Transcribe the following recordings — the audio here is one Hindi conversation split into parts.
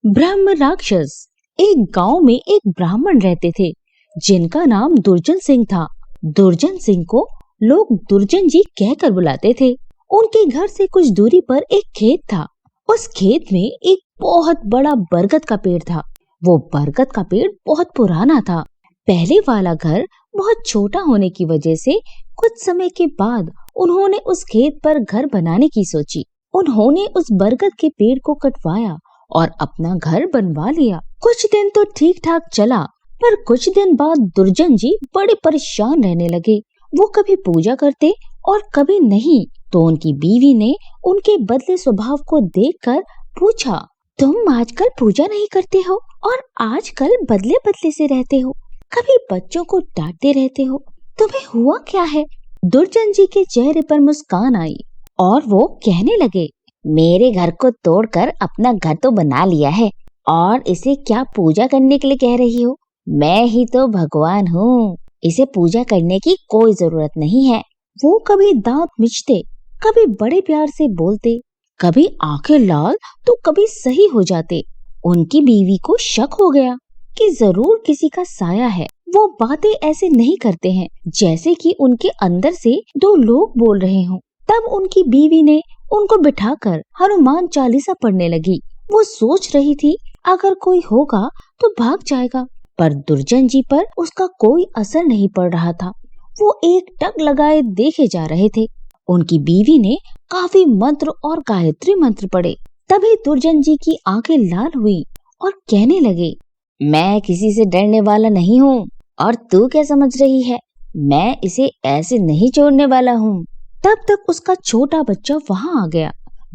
ब्रह्म राक्षस। एक गांव में एक ब्राह्मण रहते थे जिनका नाम दुर्जन सिंह था। दुर्जन सिंह को लोग दुर्जन जी कहकर बुलाते थे। उनके घर से कुछ दूरी पर एक खेत था। उस खेत में एक बहुत बड़ा बरगद का पेड़ था। वो बरगद का पेड़ बहुत पुराना था। पहले वाला घर बहुत छोटा होने की वजह से कुछ समय के बाद उन्होंने उस खेत पर घर बनाने की सोची। उन्होंने उस बरगद के पेड़ को कटवाया और अपना घर बनवा लिया। कुछ दिन तो ठीक ठाक चला, पर कुछ दिन बाद दुर्जन जी बड़े परेशान रहने लगे। वो कभी पूजा करते और कभी नहीं। तो उनकी बीवी ने उनके बदले स्वभाव को देखकर पूछा, तुम आजकल पूजा नहीं करते हो और आजकल बदले बदले से रहते हो, कभी बच्चों को डांटते रहते हो, तुम्हें हुआ क्या है? दुर्जन जी के चेहरे पर मुस्कान आई और वो कहने लगे, मेरे घर को तोड़कर अपना घर तो बना लिया है और इसे क्या पूजा करने के लिए कह रही हो? मैं ही तो भगवान हूँ, इसे पूजा करने की कोई जरूरत नहीं है। वो कभी दांत मिचते, कभी बड़े प्यार से बोलते, कभी आंखें लाल तो कभी सही हो जाते। उनकी बीवी को शक हो गया कि जरूर किसी का साया है। वो बातें ऐसे नहीं करते हैं जैसे कि उनके अंदर से दो लोग बोल रहे हों। तब उनकी बीवी ने उनको बिठाकर हनुमान चालीसा पढ़ने लगी। वो सोच रही थी अगर कोई होगा तो भाग जाएगा, पर दुर्जन जी पर उसका कोई असर नहीं पड़ रहा था। वो एक टक लगाए देखे जा रहे थे। उनकी बीवी ने काफी मंत्र और गायत्री मंत्र पढ़े। तभी दुर्जन जी की आंखें लाल हुई और कहने लगे, मैं किसी से डरने वाला नहीं हूँ और तू क्या समझ रही है, मैं इसे ऐसे नहीं छोड़ने वाला हूँ। तब तक उसका छोटा बच्चा वहां आ गया।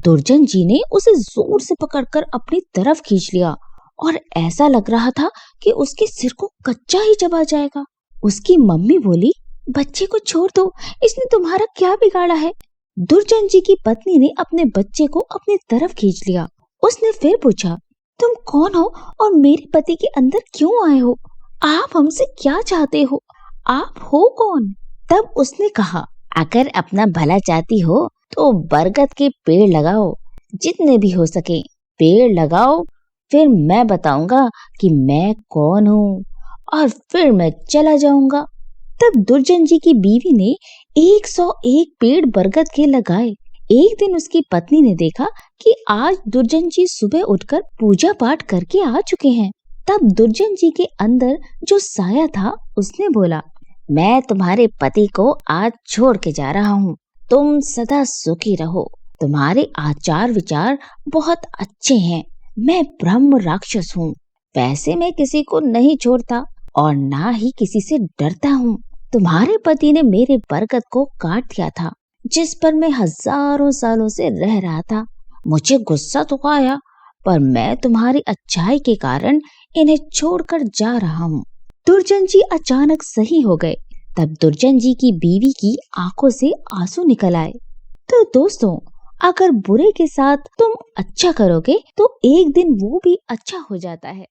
दुर्जन जी ने उसे जोर से पकड़कर अपनी तरफ खींच लिया और ऐसा लग रहा था कि उसके सिर को कच्चा ही चबा जाएगा। उसकी मम्मी बोली, बच्चे को छोड़ दो, इसने तुम्हारा क्या बिगाड़ा है? दुर्जन जी की पत्नी ने अपने बच्चे को अपनी तरफ खींच लिया। उसने फिर पूछा, तुम कौन हो और मेरे पति के अंदर क्यों आए हो? आप हमसे क्या चाहते हो? आप हो कौन? तब उसने कहा, अगर अपना भला चाहती हो तो बरगद के पेड़ लगाओ, जितने भी हो सके पेड़ लगाओ, फिर मैं बताऊंगा कि मैं कौन हूँ और फिर मैं चला जाऊंगा। तब दुर्जन जी की बीवी ने 101 पेड़ बरगद के लगाए। एक दिन उसकी पत्नी ने देखा कि आज दुर्जन जी सुबह उठकर पूजा पाठ करके आ चुके हैं। तब दुर्जन जी के अंदर जो साया था उसने बोला, मैं तुम्हारे पति को आज छोड़ के जा रहा हूँ, तुम सदा सुखी रहो, तुम्हारे आचार विचार बहुत अच्छे हैं। मैं ब्रह्म राक्षस हूँ, वैसे मैं किसी को नहीं छोड़ता और ना ही किसी से डरता हूँ। तुम्हारे पति ने मेरे बरगद को काट दिया था जिस पर मैं हजारों सालों से रह रहा था। मुझे गुस्सा तो आया, पर मैं तुम्हारी अच्छाई के कारण इन्हें छोड़कर जा रहा हूँ। दुर्जन जी अचानक सही हो गए। तब दुर्जन जी की बीवी की आंखों से आंसू निकल आए। तो दोस्तों, अगर बुरे के साथ तुम अच्छा करोगे तो एक दिन वो भी अच्छा हो जाता है।